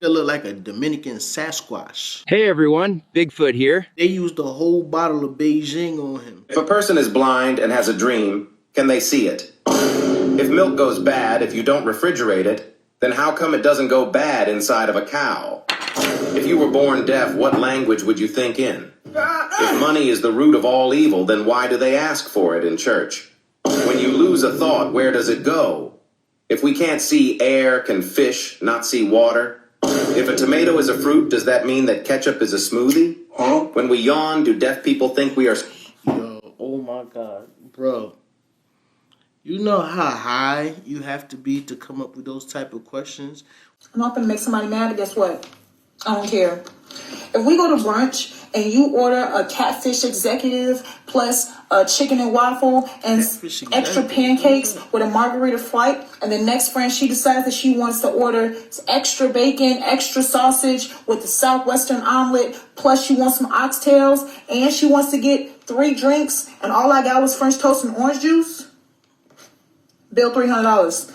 It looked like a Dominican Sasquatch. Hey everyone, Bigfoot here. They used a whole bottle of Beijing on him. If a person is blind and has a dream, can they see it? If milk goes bad if you don't refrigerate it, then how come it doesn't go bad inside of a cow? If you were born deaf, what language would you think in? If money is the root of all evil, then why do they ask for it in church? When you lose a thought, where does it go? If we can't see air, can fish not see water? If a tomato is a fruit, does that mean that ketchup is a smoothie? When we yawn, do deaf people think we are... Yo, oh my God, bro. You know how high you have to be to come up with those type of questions? I'm not gonna make somebody mad, but guess what? I don't care. If we go to brunch and you order a catfish executive plus a chicken and waffle and extra pancakes with a margarita flight, and the next friend she decides that she wants to order extra bacon, extra sausage with the southwestern omelet, plus she wants some oxtails, and she wants to get 3 drinks, and all I got was French toast and orange juice, bill $300.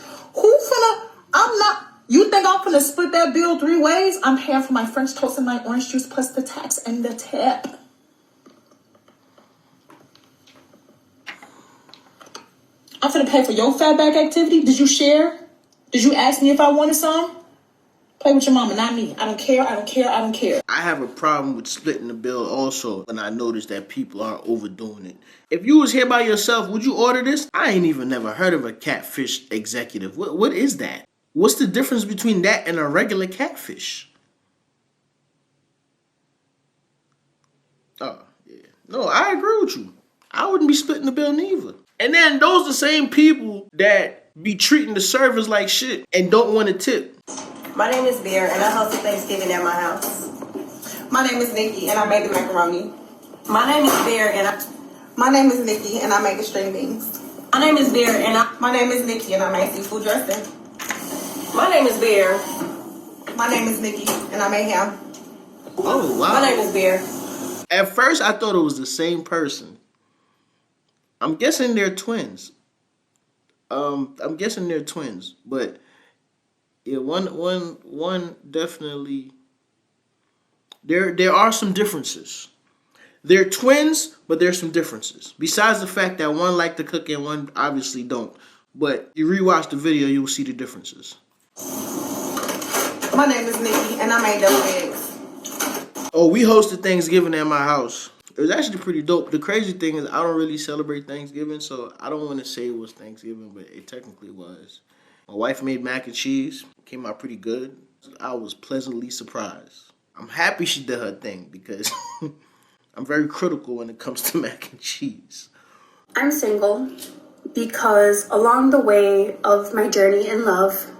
You think I'm gonna split that bill 3 ways? I'm paying for my French toast and my orange juice plus the tax and the tip. I'm gonna pay for your fatback activity. Did you share? Did you ask me if I wanted some? Play with your mama, not me. I don't care, I don't care, I don't care. I have a problem with splitting the bill also when I notice that people are overdoing it. If you was here by yourself, would you order this? I ain't even never heard of a catfish executive. What is that? What's the difference between that and a regular catfish? Oh, yeah. No, I agree with you. I wouldn't be splitting the bill neither. And then those are the same people that be treating the servers like shit and don't want to tip. My name is Bear, and I hosted Thanksgiving at my house. My name is Nikki, and I made the macaroni. My name is Bear, and My name is Nikki, and I made the string beans. My name is Bear, and My name is Nikki, and I made seafood dressing. My name is Bear. My name is Nikki, and I made ham. Oh, wow. My name is Bear. At first, I thought it was the same person. I'm guessing they're twins. But yeah, one definitely. There are some differences. They're twins, but there's some differences. Besides the fact that one liked to cook and one obviously don't. But you rewatch the video, you will see the differences. My name is Nikki, and I made those eggs. Oh, we hosted Thanksgiving at my house. It was actually pretty dope. The crazy thing is I don't really celebrate Thanksgiving, so I don't want to say it was Thanksgiving, but it technically was. My wife made mac and cheese. It came out pretty good. I was pleasantly surprised. I'm happy she did her thing because I'm very critical when it comes to mac and cheese. I'm single because along the way of my journey in love,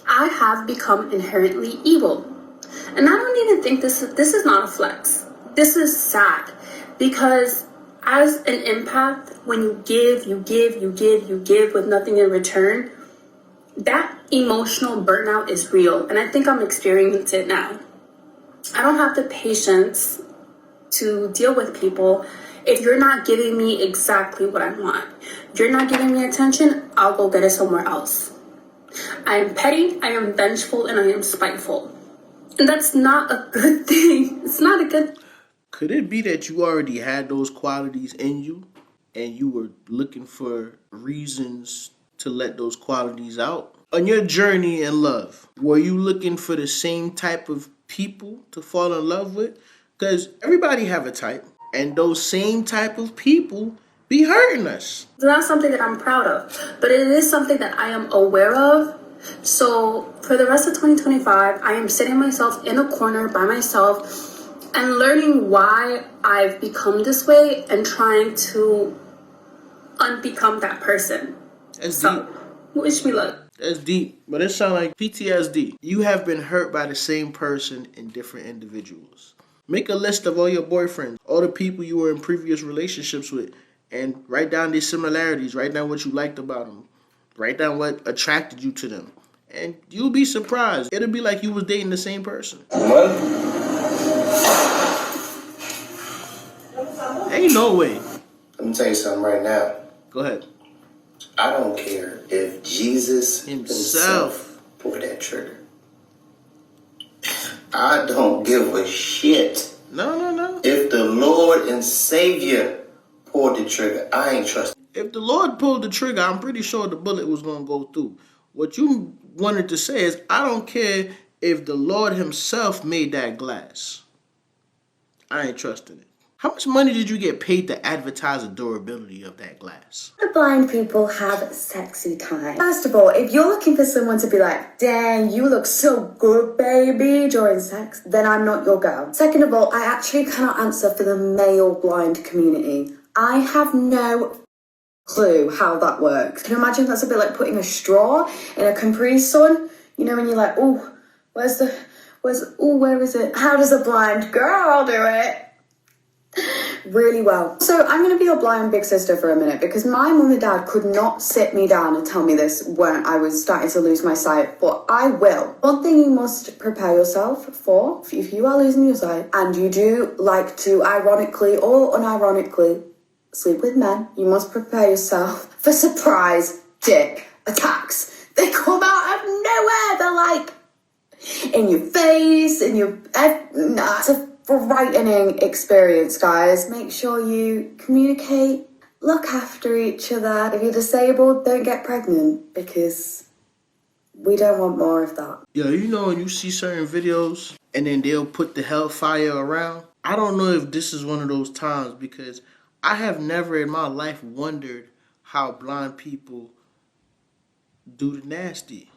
I have become inherently evil. And I don't even think this is not a flex. This is sad because as an empath, when you give with nothing in return, that emotional burnout is real. And I think I'm experiencing it now. I don't have the patience to deal with people if you're not giving me exactly what I want. If you're not giving me attention, I'll go get it somewhere else. I am petty, I am vengeful, and I am spiteful. And that's not a good thing. It's not a good... Could it be that you already had those qualities in you and you were looking for reasons to let those qualities out? On your journey in love, were you looking for the same type of people to fall in love with? Because everybody have a type, and those same type of people be hurting us. It's not something that I'm proud of, but it is something that I am aware of. So for the rest of 2025, I am sitting myself in a corner by myself and learning why I've become this way and trying to unbecome that person. That's deep. Wish me luck. That's deep, but it sounds like PTSD. You have been hurt by the same person in different individuals. Make a list of all your boyfriends, all the people you were in previous relationships with, and write down their similarities. Write down what you liked about them. Write down what attracted you to them. And you'll be surprised. It'll be like you was dating the same person. What? Ain't no way. Let me tell you something right now. Go ahead. I don't care if Jesus himself pulled that trigger. I don't give a shit. No. If the Lord and Savior pulled the trigger, I ain't trusting. If the Lord pulled the trigger, I'm pretty sure the bullet was going to go through. What you wanted to say is, I don't care if the Lord himself made that glass. I ain't trusting it. How much money did you get paid to advertise the durability of that glass? The blind people have sexy time. First of all, if you're looking for someone to be like, dang, you look so good, baby, during sex, then I'm not your girl. Second of all, I actually cannot answer for the male blind community. I have no clue how that works. Can you imagine that's a bit like putting a straw in a Capri Sun? You know, when you're like, oh, where is it? How does a blind girl do it? Really well. So I'm going to be your blind big sister for a minute, because my mum and dad could not sit me down and tell me this when I was starting to lose my sight, but I will. One thing you must prepare yourself for, if you are losing your sight and you do like to ironically or unironically sleep with men, you must prepare yourself for surprise dick attacks. They come out of nowhere. They're like in your face, in your... It's a frightening experience, guys. Make sure you communicate, look after each other. If you're disabled, don't get pregnant, because we don't want more of that. Yeah, you know when you see certain videos and then they'll put the hellfire around? I don't know if this is one of those times, because I have never in my life wondered how blind people do the nasty.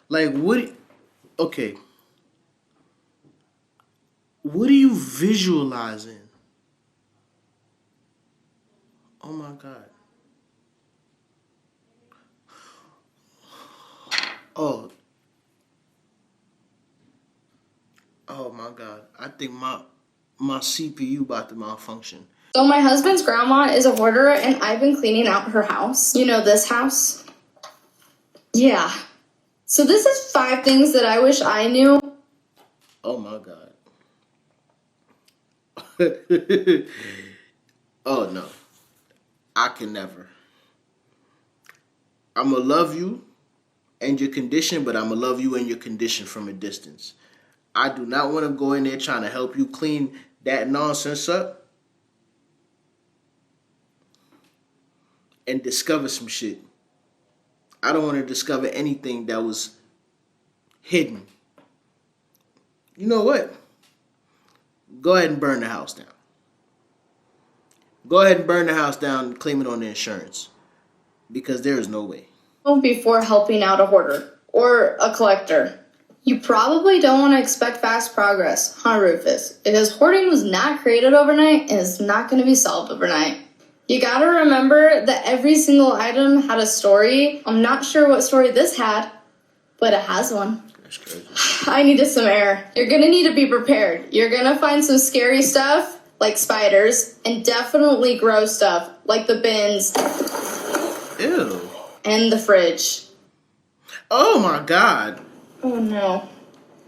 Like, what... Okay. What are you visualizing? Oh my God. Oh my God. I think my CPU about to malfunction. So my husband's grandma is a hoarder, and I've been cleaning out her house. You know this house? Yeah. So this is 5 things that I wish I knew. Oh my God. Oh no. I can never. I'ma love you and your condition, but I'ma love you and your condition from a distance. I do not want to go in there trying to help you clean that nonsense up and discover some shit. I don't want to discover anything that was hidden. You know what? Go ahead and burn the house down. Go ahead and burn the house down and claim it on the insurance. Because there is no way. Before helping out a hoarder or a collector. You probably don't want to expect fast progress, huh, Rufus? Because hoarding was not created overnight and is not going to be solved overnight. You gotta remember that every single item had a story. I'm not sure what story this had, but it has one. That's crazy. I needed some air. You're gonna need to be prepared. You're gonna find some scary stuff, like spiders, and definitely gross stuff, like the bins. Ew. And the fridge. Oh my God. Oh no.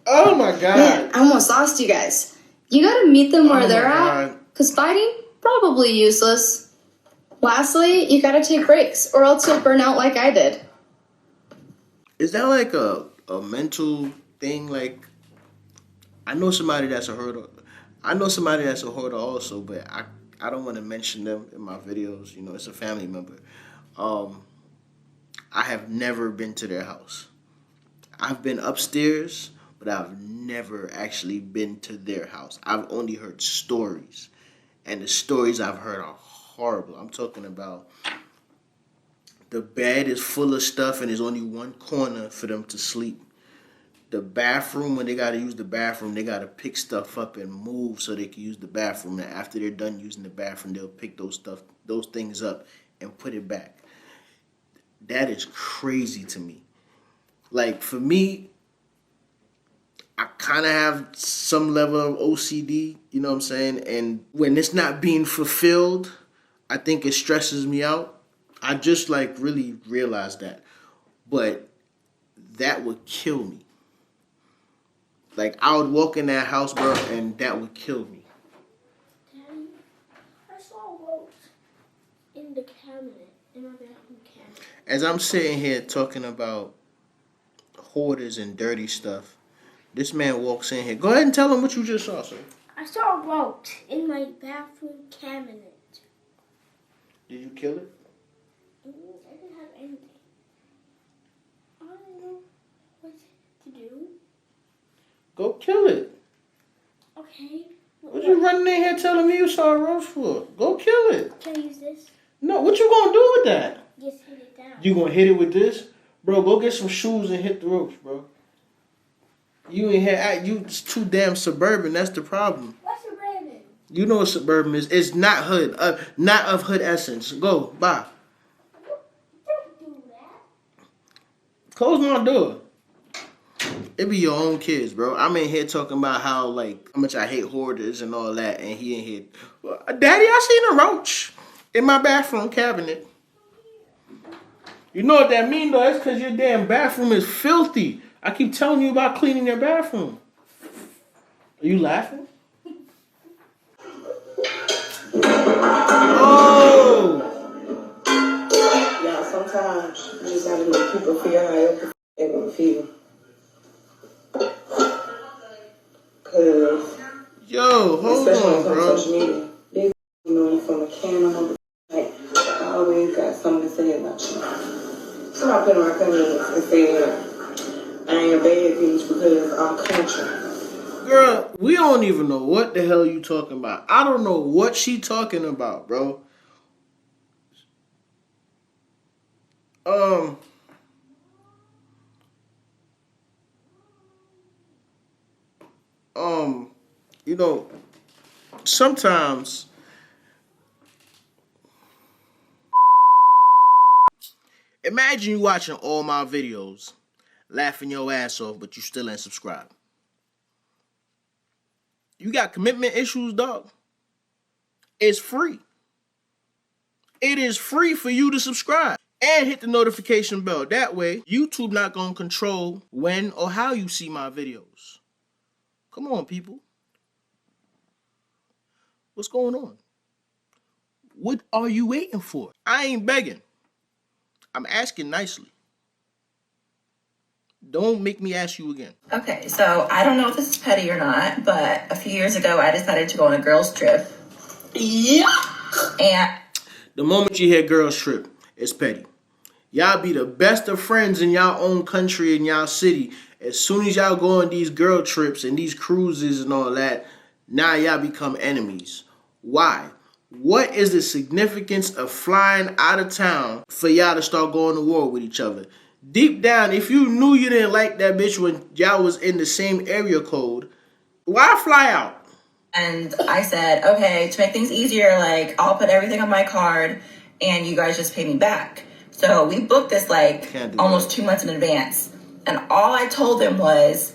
Oh my God. Man, I almost lost you guys. You gotta meet them where they're at, because fighting, probably useless. Lastly, you gotta take breaks, or else you'll burn out like I did. Is that like a mental thing? Like, I know somebody that's a hoarder. I know somebody that's a hoarder also, but I don't want to mention them in my videos. You know, it's a family member. I have never been to their house. I've been upstairs, but I've never actually been to their house. I've only heard stories, and the stories I've heard are horrible. I'm talking about the bed is full of stuff and there's only one corner for them to sleep. The bathroom, when they got to use the bathroom, they got to pick stuff up and move so they can use the bathroom. And after they're done using the bathroom, they'll pick those things up and put it back. That is crazy to me. Like, for me, I kind of have some level of OCD, you know what I'm saying? And when it's not being fulfilled, I think it stresses me out. I just really realized that. But that would kill me. Like, I would walk in that house, bro, and that would kill me. Daddy, I saw a rope in the cabinet, in our bathroom cabinet. As I'm sitting here talking about hoarders and dirty stuff. This man walks in here. Go ahead and tell him what you just saw, sir. I saw a roach in my bathroom cabinet. Did you kill it? I didn't have anything. I don't know what to do. Go kill it. Okay. What you running in here telling me you saw a roach for? Go kill it. Can I use this? No, what you gonna do with that? Just hit it down. You gonna hit it with this? Bro, go get some shoes and hit the roach, bro. You ain't here. You too damn suburban. That's the problem. What's suburban? You know what suburban is. It's not hood. Not of hood essence. Go, bye. Don't do that. Close my door. It be your own kids, bro. I'm in here talking about how much I hate hoarders and all that, and he in here. Well, Daddy, I seen a roach in my bathroom cabinet. You know what that mean, though? That's because your damn bathroom is filthy. I keep telling you about cleaning your bathroom. Are you laughing? Oh! Yeah, sometimes you just gotta make people feel how they're gonna feel. Cause yo, hold on, bro. Social media, they know you from a can on like I always got something to say about you. So I put in my comments and said I ain't a bad bitch because I'm country. Girl, we don't even know what the hell you talking about. I don't know what she talking about, bro. You know, sometimes imagine you watching all my videos, laughing your ass off, but you still ain't subscribed. You got commitment issues, dog. It's free. It is free for you to subscribe and hit the notification bell. That way, YouTube not gonna control when or how you see my videos. Come on, people. What's going on? What are you waiting for? I ain't begging. I'm asking nicely. Don't make me ask you again. Okay, so I don't know if this is petty or not, but a few years ago I decided to go on a girls' trip. Yeah. And the moment you hear girls trip, it's petty. Y'all be the best of friends in y'all own country and y'all city. As soon as y'all go on these girl trips and these cruises and all that, now y'all become enemies. Why? What is the significance of flying out of town for y'all to start going to war with each other? Deep down, if you knew you didn't like that bitch when y'all was in the same area code, why fly out? And I said, okay, to make things easier, like, I'll put everything on my card and you guys just pay me back. So we booked this almost 2 months in advance. And all I told them was,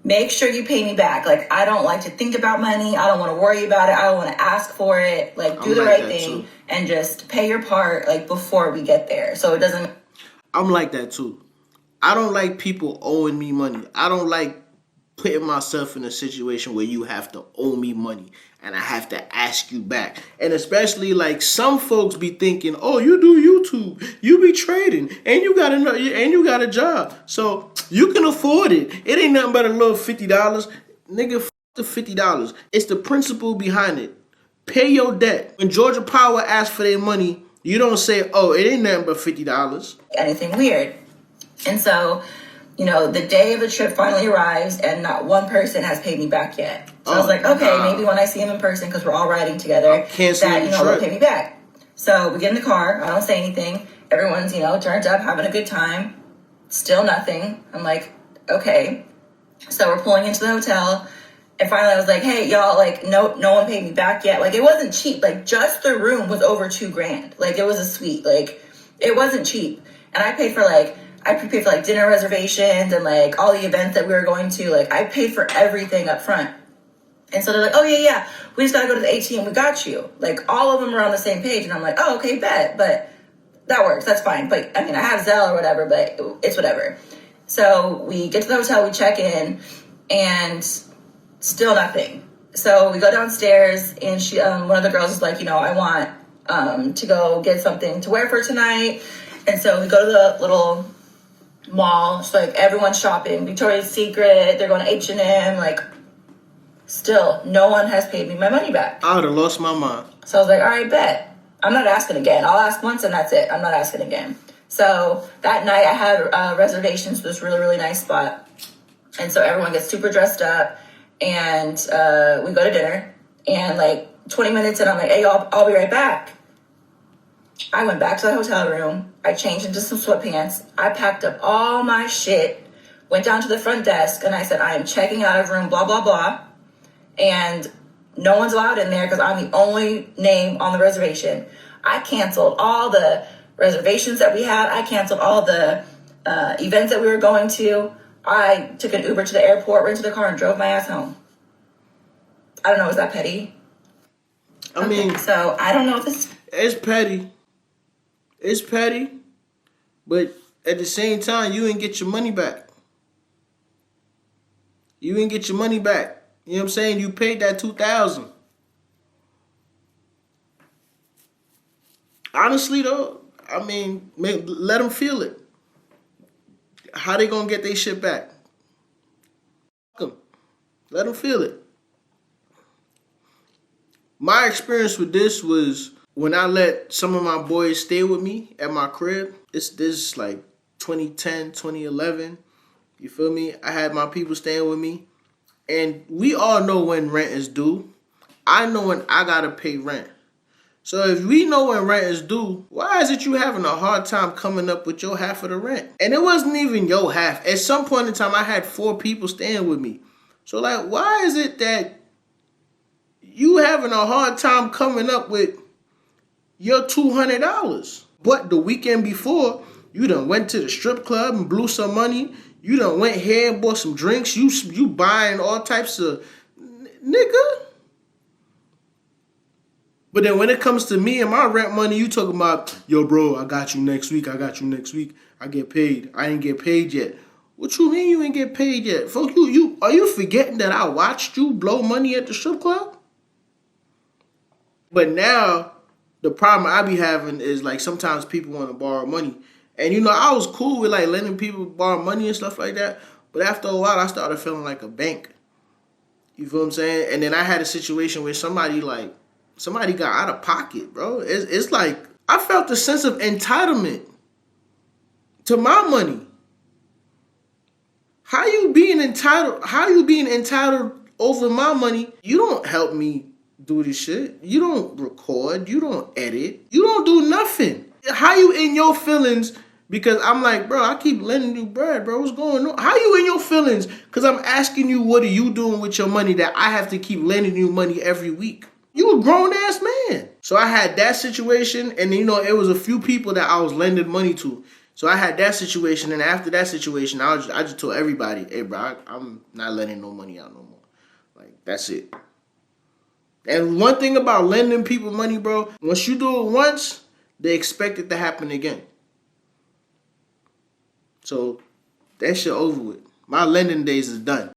make sure you pay me back. Like, I don't like to think about money. I don't want to worry about it. I don't want to ask for it. Like, do the right thing and just pay your part, before we get there. So it doesn't... I'm like that too. I don't like people owing me money. I don't like putting myself in a situation where you have to owe me money and I have to ask you back. And especially some folks be thinking, oh, you do YouTube, you be trading, and you got a job, so you can afford it. It ain't nothing but a little $50, nigga. F the $50. It's the principle behind it. Pay your debt. When Georgia Power asks for their money, you don't say, oh, it ain't nothing but $50. Anything weird. And so, the day of the trip finally arrives and not one person has paid me back yet. So I was like, okay, maybe when I see him in person, because we're all riding together, they'll pay me back. So we get in the car. I don't say anything. Everyone's, turned up, having a good time. Still nothing. I'm like, okay. So we're pulling into the hotel. And finally I was like, hey, y'all, no one paid me back yet. It wasn't cheap. Just the room was over $2,000. It was a suite. It wasn't cheap. And I paid for I prepaid for dinner reservations and all the events that we were going to. I paid for everything up front. And so they're like, oh yeah, we just gotta go to the ATM, we got you. All of them are on the same page. And I'm like, oh, okay, bet. But that works, that's fine. But I have Zelle or whatever, but it's whatever. So we get to the hotel, we check in, and still nothing. So we go downstairs and she, one of the girls is like, I want to go get something to wear for tonight. And so we go to the little mall. It's like everyone's shopping. Victoria's Secret, they're going to H&M. Like, still, no one has paid me my money back. I would have lost my mind. So I was like, all right, bet. I'm not asking again. I'll ask once and that's it. I'm not asking again. So that night I had reservations for this really, really nice spot. And so everyone gets super dressed up and we go to dinner. And like 20 minutes in, I'm like, hey, I'll be right back. I went back to the hotel room. I changed into some sweatpants. I packed up all my shit, went down to the front desk, and I said, I am checking out of room, blah, blah, blah. And no one's allowed in there because I'm the only name on the reservation. I canceled all the reservations that we had. I canceled all the events that we were going to. I took an Uber to the airport, rented a car, and drove my ass home. I don't know, is that petty? I mean... So, I don't know if this... It's petty. It's petty. But at the same time, you ain't get your money back. You ain't get your money back. You know what I'm saying? You paid that $2,000. Honestly, though, I mean, let them feel it. How they gonna get their shit back? Fuck 'em. Let them feel it. My experience with this was when I let some of my boys stay with me at my crib. This like 2010, 2011. You feel me? I had my people staying with me. And we all know when rent is due. I know when I gotta pay rent. So if we know when rent is due, why is it you having a hard time coming up with your half of the rent? And it wasn't even your half. At some point in time, I had 4 people staying with me. So like, why is it that you having a hard time coming up with your $200? But the weekend before, you done went to the strip club and blew some money. You done went here and bought some drinks. You buying all types of... Nigga. But then when it comes to me and my rent money, you talking about, yo, bro, I got you next week. I got you next week. I get paid. I ain't get paid yet. What you mean you ain't get paid yet? Fuck you. Are you forgetting that I watched you blow money at the strip club? But now, the problem I be having is, like, sometimes people want to borrow money. And, you know, I was cool with, like, letting people borrow money and stuff like that. But after a while, I started feeling like a bank. You feel what I'm saying? And then I had a situation where somebody got out of pocket, bro. It's like, I felt a sense of entitlement to my money. How you being entitled over my money? You don't help me do this shit. You don't record. You don't edit. You don't do nothing. How you in your feelings? Because I'm like, bro, I keep lending you bread, bro. What's going on? How you in your feelings? Because I'm asking you, what are you doing with your money that I have to keep lending you money every week? You a grown-ass man. So I had that situation, and, you know, it was a few people that I was lending money to. So I had that situation, and after that situation, I just told everybody, hey, bro, I'm not lending no money out no more. Like, that's it. And one thing about lending people money, bro, once you do it once, they expect it to happen again. So that shit over with. My lending days is done.